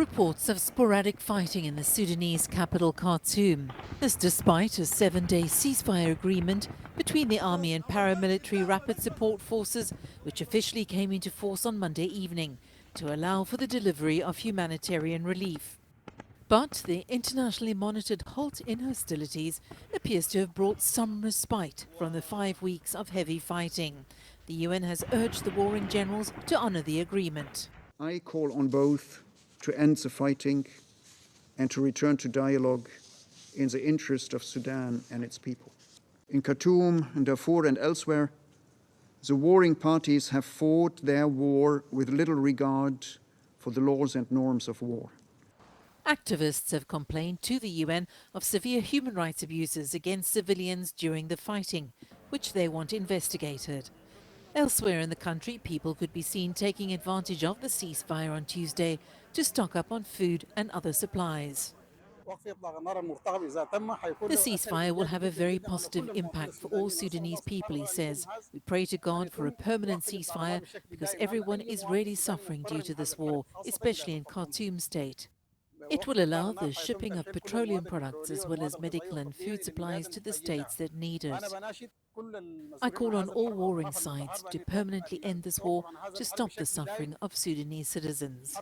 Reports of sporadic fighting in the Sudanese capital Khartoum. This despite a 7-day ceasefire agreement between the army and paramilitary rapid support forces, which officially came into force on Monday evening to allow for the delivery of humanitarian relief. But the internationally monitored halt in hostilities appears to have brought some respite from the 5 weeks of heavy fighting. The UN has urged the warring generals to honour the agreement. I call on both to end the fighting and to return to dialogue in the interest of Sudan and its people. In Khartoum, in Darfur and elsewhere, the warring parties have fought their war with little regard for the laws and norms of war. Activists have complained to the UN of severe human rights abuses against civilians during the fighting, which they want investigated. Elsewhere in the country, people could be seen taking advantage of the ceasefire on Tuesday to stock up on food and other supplies. The ceasefire will have a very positive impact for all Sudanese people, he says. We pray to God for a permanent ceasefire because everyone is really suffering due to this war, especially in Khartoum state. It will allow the shipping of petroleum products as well as medical and food supplies to the states that need it. I call on all warring sides to permanently end this war to stop the suffering of Sudanese citizens.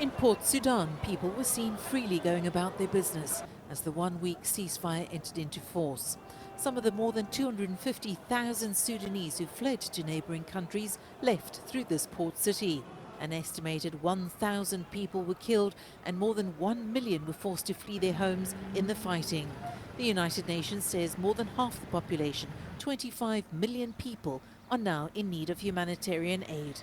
In Port Sudan, people were seen freely going about their business as the one-week ceasefire entered into force. Some of the more than 250,000 Sudanese who fled to neighbouring countries left through this port city. An estimated 1,000 people were killed and more than 1 million were forced to flee their homes in the fighting. The United Nations says more than half the population, 25 million people, are now in need of humanitarian aid.